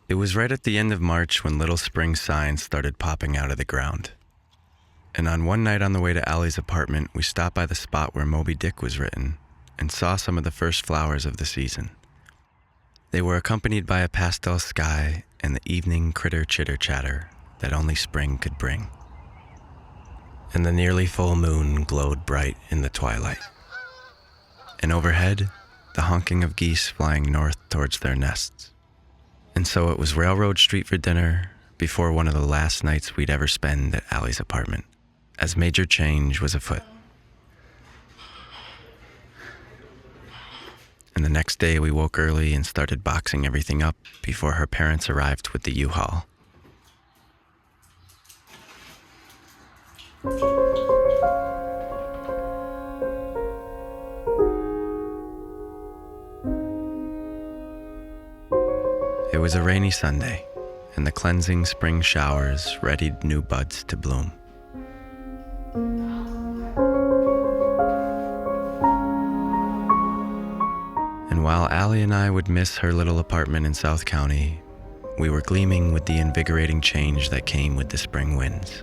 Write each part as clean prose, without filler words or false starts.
It was right at the end of March when little spring signs started popping out of the ground. And on one night on the way to Allie's apartment, we stopped by the spot where Moby Dick was written and saw some of the first flowers of the season. They were accompanied by a pastel sky and the evening critter chitter-chatter that only spring could bring. And the nearly full moon glowed bright in the twilight. And overhead, the honking of geese flying north towards their nests. And so it was Railroad Street for dinner before one of the last nights we'd ever spend at Allie's apartment, as major change was afoot. And the next day we woke early and started boxing everything up before her parents arrived with the U-Haul. It was a rainy Sunday, and the cleansing spring showers readied new buds to bloom. And while Allie and I would miss her little apartment in South County, we were gleaming with the invigorating change that came with the spring winds.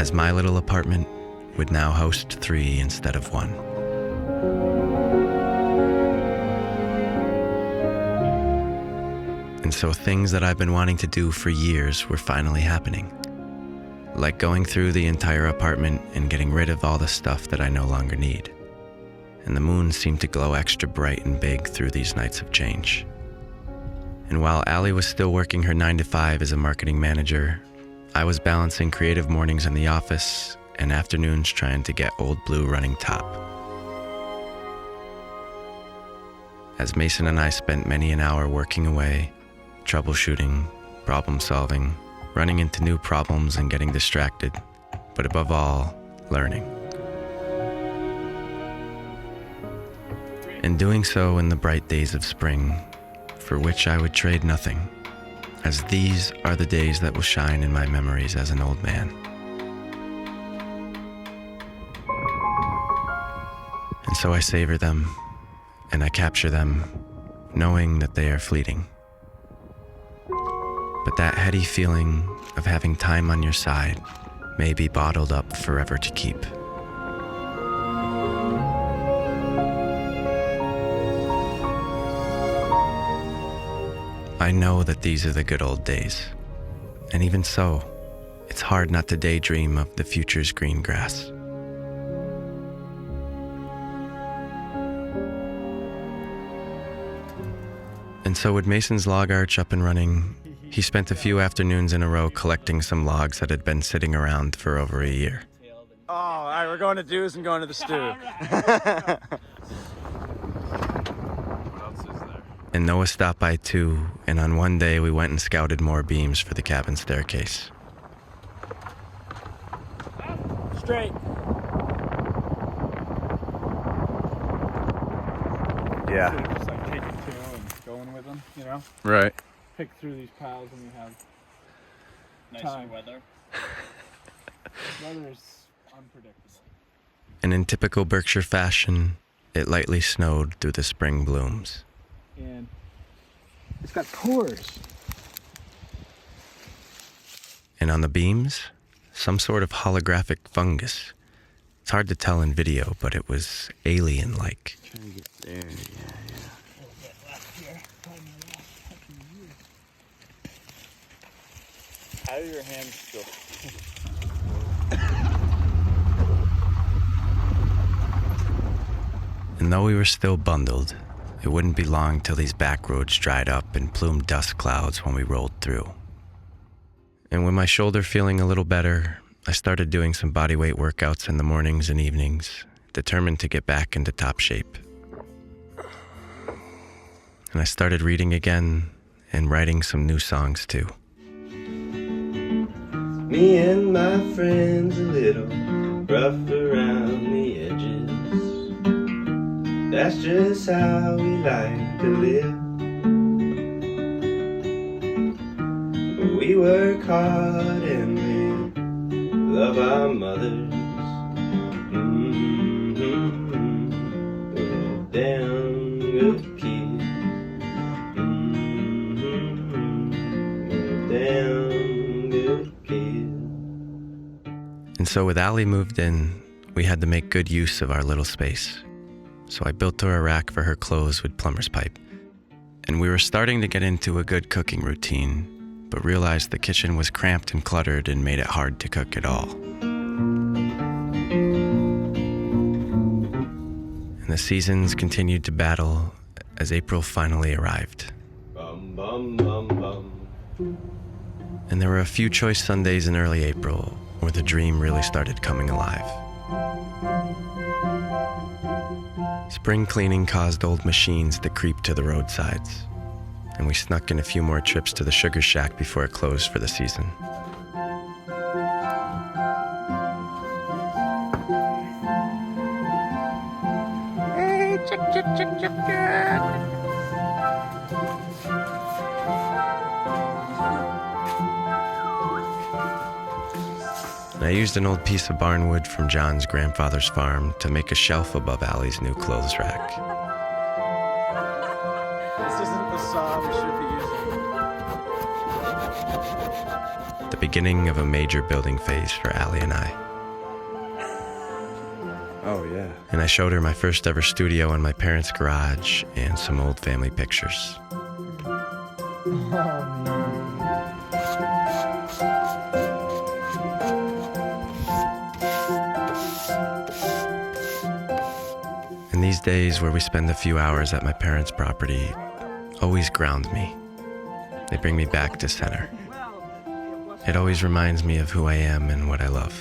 As my little apartment would now host 3 instead of 1. And so things that I've been wanting to do for years were finally happening. Like going through the entire apartment and getting rid of all the stuff that I no longer need. And the moon seemed to glow extra bright and big through these nights of change. And while Allie was still working her 9-to-5 as a marketing manager, I was balancing creative mornings in the office and afternoons trying to get Old Blue running top. As Mason and I spent many an hour working away, troubleshooting, problem solving, running into new problems and getting distracted, but above all, learning. And doing so in the bright days of spring, for which I would trade nothing, as these are the days that will shine in my memories as an old man. And so I savor them, and I capture them, knowing that they are fleeting. But that heady feeling of having time on your side may be bottled up forever to keep. I know that these are the good old days, and even so, it's hard not to daydream of the future's green grass. And so with Mason's log arch up and running, he spent a few afternoons in a row collecting some logs that had been sitting around for over a year. Oh, all right, we're going to Dews and going to the stew. What else is there? And Noah stopped by too, and on one day we went and scouted more beams for the cabin staircase. Straight. Yeah. So just like taking 2 and going with them, you know? Right. Pick through these piles and we have Nicer time. weather. Weather's unpredictable. And in typical Berkshire fashion, it lightly snowed through the spring blooms. And it's got pores. And on the beams, some sort of holographic fungus. It's hard to tell in video, but it was alien-like. Trying to get there, yeah. How do your hands feel? And though we were still bundled, it wouldn't be long till these back roads dried up and plumed dust clouds when we rolled through. And with my shoulder feeling a little better, I started doing some bodyweight workouts in the mornings and evenings, determined to get back into top shape. And I started reading again and writing some new songs too. Me and my friends a little rough around the edges. That's just how we like to live. We work hard and live love our mothers. We're damn good kids. We're damn good kids. And so with Allie moved in, we had to make good use of our little space. So I built her a rack for her clothes with plumber's pipe. And we were starting to get into a good cooking routine, but realized the kitchen was cramped and cluttered and made it hard to cook at all. And the seasons continued to battle as April finally arrived. Bum, bum, bum, bum. And there were a few choice Sundays in early April where the dream really started coming alive. Spring cleaning caused old machines to creep to the roadsides, and we snuck in a few more trips to the sugar shack before it closed for the season. Hey, chick, chick, chick, chick, chick. I used an old piece of barnwood from John's grandfather's farm to make a shelf above Allie's new clothes rack. This isn't the saw we should be using. The beginning of a major building phase for Allie and I. Oh, yeah. And I showed her my first ever studio in my parents' garage and some old family pictures. And these days where we spend a few hours at my parents' property always ground me. They bring me back to center. It always reminds me of who I am and what I love.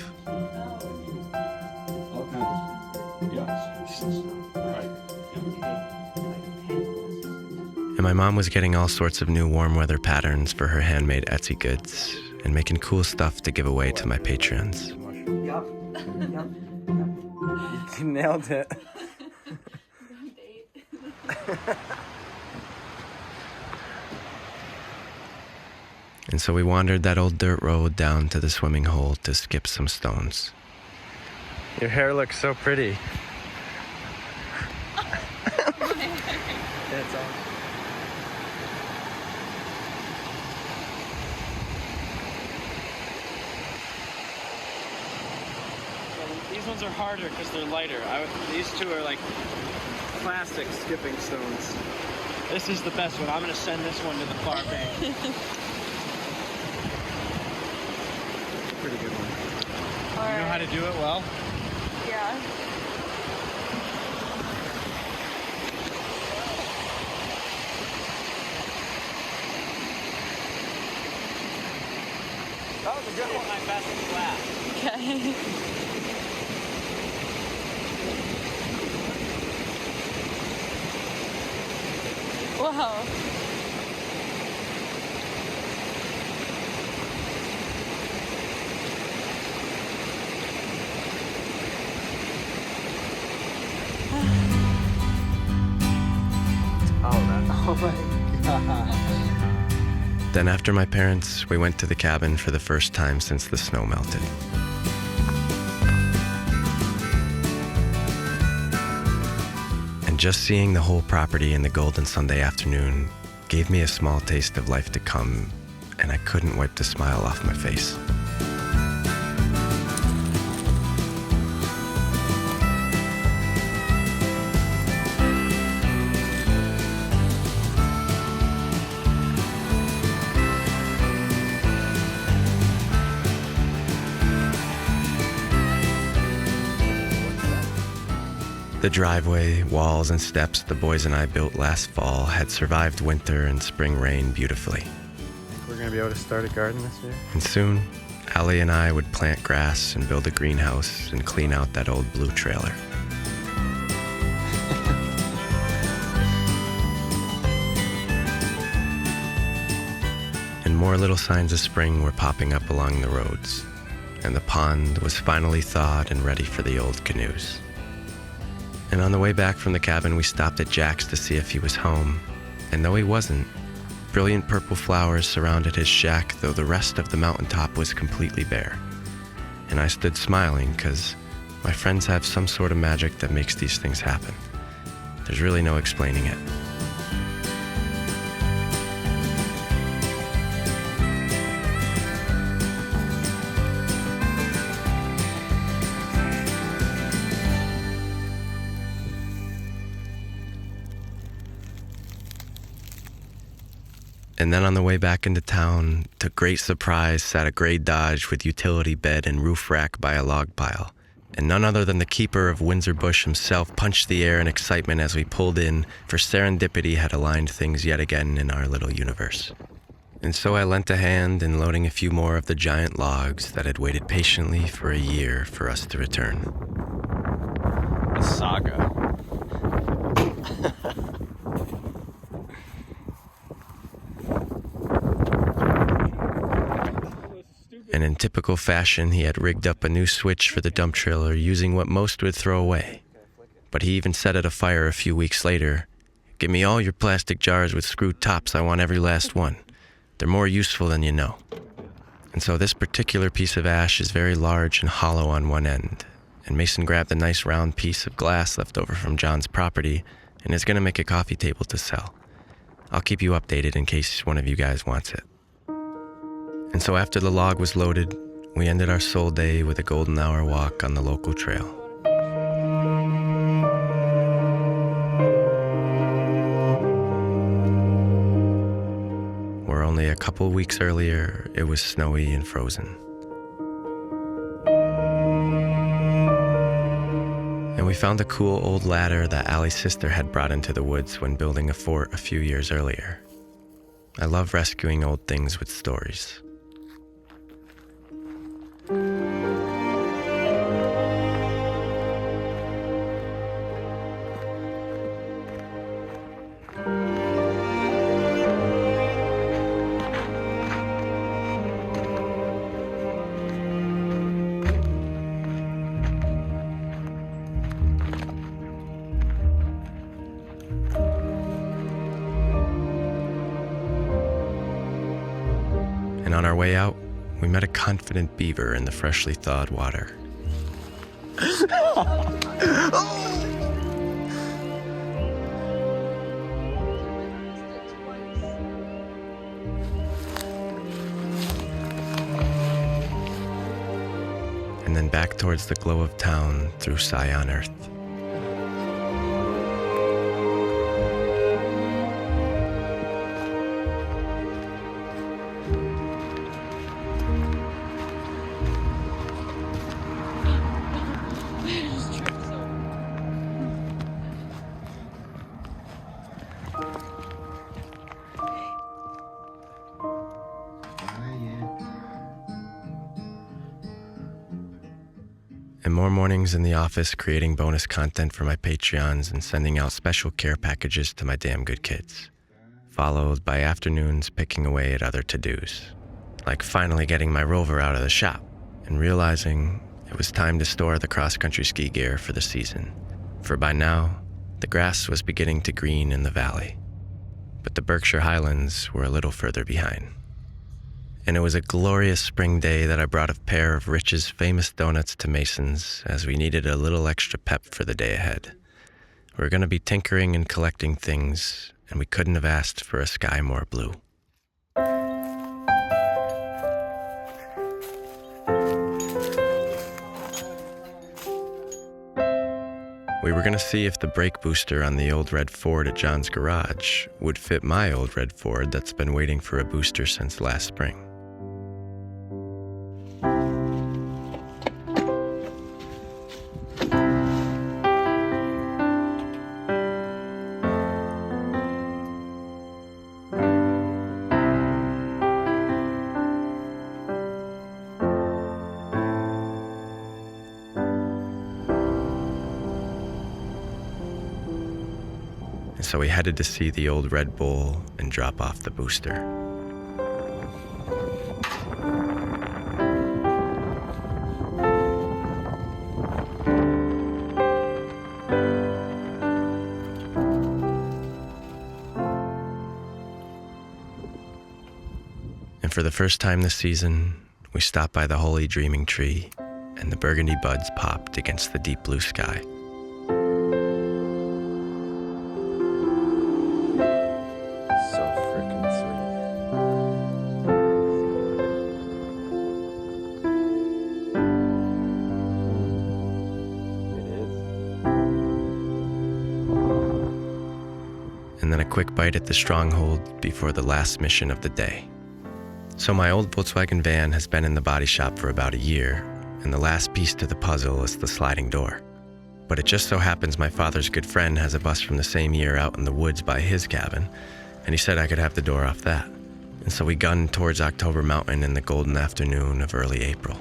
And my mom was getting all sorts of new warm weather patterns for her handmade Etsy goods and making cool stuff to give away to my patrons. You nailed it. And so we wandered that old dirt road down to the swimming hole to skip some stones. Your hair looks so pretty. That's all. These ones are harder because they're lighter. These two are like plastic skipping stones. This is the best one. I'm going to send this one to the far bank. Pretty good one. All You know how right. to do it well? Yeah. That was a good one. My best class. Okay. Wow. Oh my god. Then after my parents, we went to the cabin for the first time since the snow melted. And just seeing the whole property in the golden Sunday afternoon gave me a small taste of life to come, and I couldn't wipe the smile off my face. The driveway, walls, and steps the boys and I built last fall had survived winter and spring rain beautifully. We're going to be able to start a garden this year? And soon, Allie and I would plant grass and build a greenhouse and clean out that old blue trailer. And more little signs of spring were popping up along the roads, and the pond was finally thawed and ready for the old canoes. And on the way back from the cabin, we stopped at Jack's to see if he was home. And though he wasn't, brilliant purple flowers surrounded his shack, though the rest of the mountaintop was completely bare. and I stood smiling because my friends have some sort of magic that makes these things happen. There's really no explaining it. And then on the way back into town, to great surprise, sat a gray Dodge with utility bed and roof rack by a log pile. And none other than the keeper of Windsor Bush himself punched the air in excitement as we pulled in, for serendipity had aligned things yet again in our little universe. And so I lent a hand in loading a few more of the giant logs that had waited patiently for a year for us to return. A saga. And in typical fashion, he had rigged up a new switch for the dump trailer using what most would throw away. But he even set it afire a few weeks later. "Give me all your plastic jars with screw tops, I want every last one. They're more useful than you know." And so this particular piece of ash is very large and hollow on one end. And Mason grabbed a nice round piece of glass left over from John's property and is going to make a coffee table to sell. I'll keep you updated in case one of you guys wants it. And so after the log was loaded, we ended our sole day with a golden hour walk on the local trail. Where only a couple weeks earlier, it was snowy and frozen. And we found a cool old ladder that Allie's sister had brought into the woods when building a fort a few years earlier. I love rescuing old things with stories. And on our way out, we met a confident beaver in the freshly thawed water. And then back towards the glow of town through Scion Earth. And more mornings in the office creating bonus content for my Patreons and sending out special care packages to my damn good kids. Followed by afternoons picking away at other to-dos. Like finally getting my rover out of the shop and realizing it was time to store the cross-country ski gear for the season. For by now, the grass was beginning to green in the valley. But the Berkshire Highlands were a little further behind. And it was a glorious spring day that I brought a pair of Rich's famous donuts to Mason's as we needed a little extra pep for the day ahead. We were going to be tinkering and collecting things, and we couldn't have asked for a sky more blue. We were going to see if the brake booster on the old red Ford at John's garage would fit my old red Ford that's been waiting for a booster since last spring. So we headed to see the old Red Bull and drop off the booster. And for the first time this season, we stopped by the Holy Dreaming Tree and the burgundy buds popped against the deep blue sky. So freaking sweet. It is. And then a quick bite at the stronghold before the last mission of the day. So my old Volkswagen van has been in the body shop for about a year, and the last piece to the puzzle is the sliding door. But it just so happens my father's good friend has a bus from the same year out in the woods by his cabin, and he said I could have the door off that. And so we gunned towards October Mountain in the golden afternoon of early April.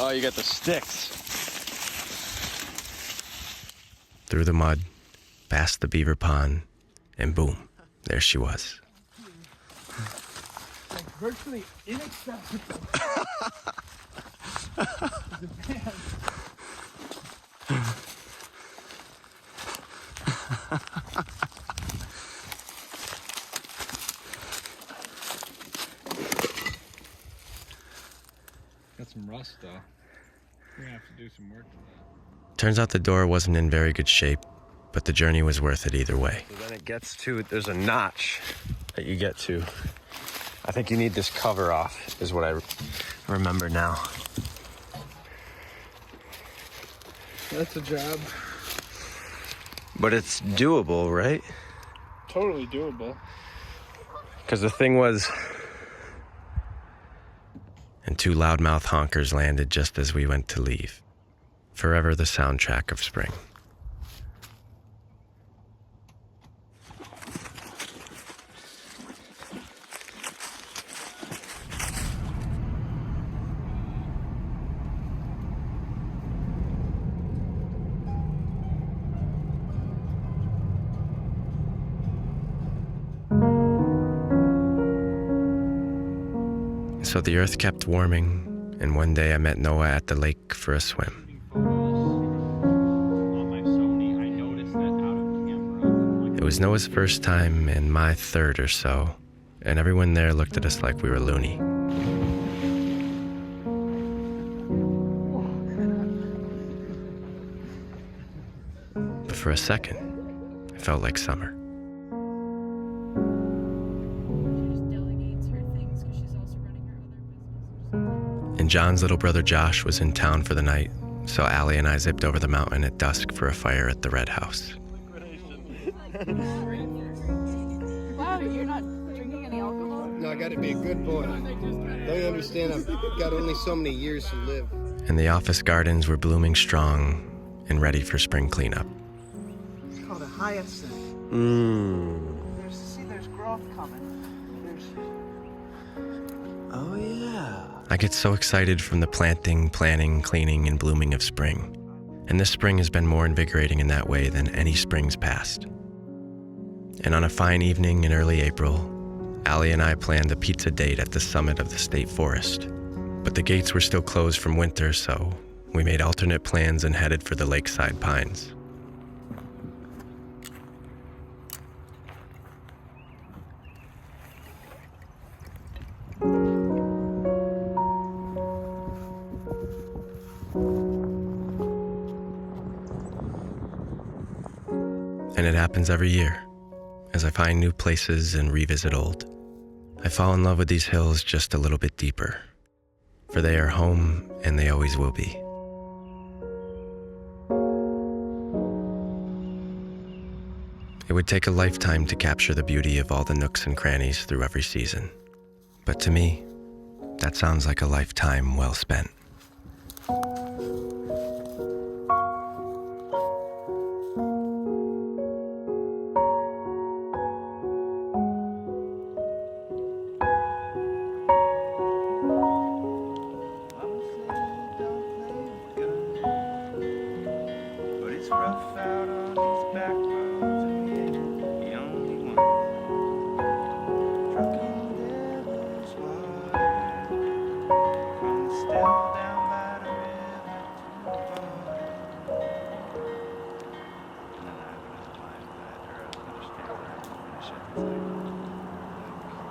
Oh, you got the sticks. Through the mud, past the beaver pond, and boom, there she was. Like virtually inaccessible. The van. Got some rust though. We're gonna have to do some work to that. Turns out the door wasn't in very good shape, but the journey was worth it either way. So then it gets to, there's a notch that you get to. I think you need this cover off, is what I remember now. That's a job. But it's doable, right? Totally doable. Because the thing was, And two loudmouth honkers landed just as we went to leave. Forever the soundtrack of spring. So the earth kept warming, and one day I met Noah at the lake for a swim. It was Noah's first time and my third or so, and everyone there looked at us like we were loony. But for a second, it felt like summer. And John's little brother Josh was in town for the night, so Allie and I zipped over the mountain at dusk for a fire at the Red House. Wow, you're not drinking any alcohol? No, I gotta be a good boy. Don't you understand? I've got only so many years to live. And the office gardens were blooming strong and ready for spring cleanup. It's called a hyacinth. There's growth coming. oh yeah. I get so excited from the planting, planning, cleaning, and blooming of spring. And this spring has been more invigorating in that way than any springs past. And on a fine evening in early April, Allie and I planned a pizza date at the summit of the state forest. But the gates were still closed from winter, so we made alternate plans and headed for the lakeside pines. And it happens every year. As I find new places and revisit old, I fall in love with these hills just a little bit deeper. For they are home, and they always will be. It would take a lifetime to capture the beauty of all the nooks and crannies through every season. But to me, that sounds like a lifetime well spent. But it's rough out on these back roads, and we ain't the only ones. Trucking inside.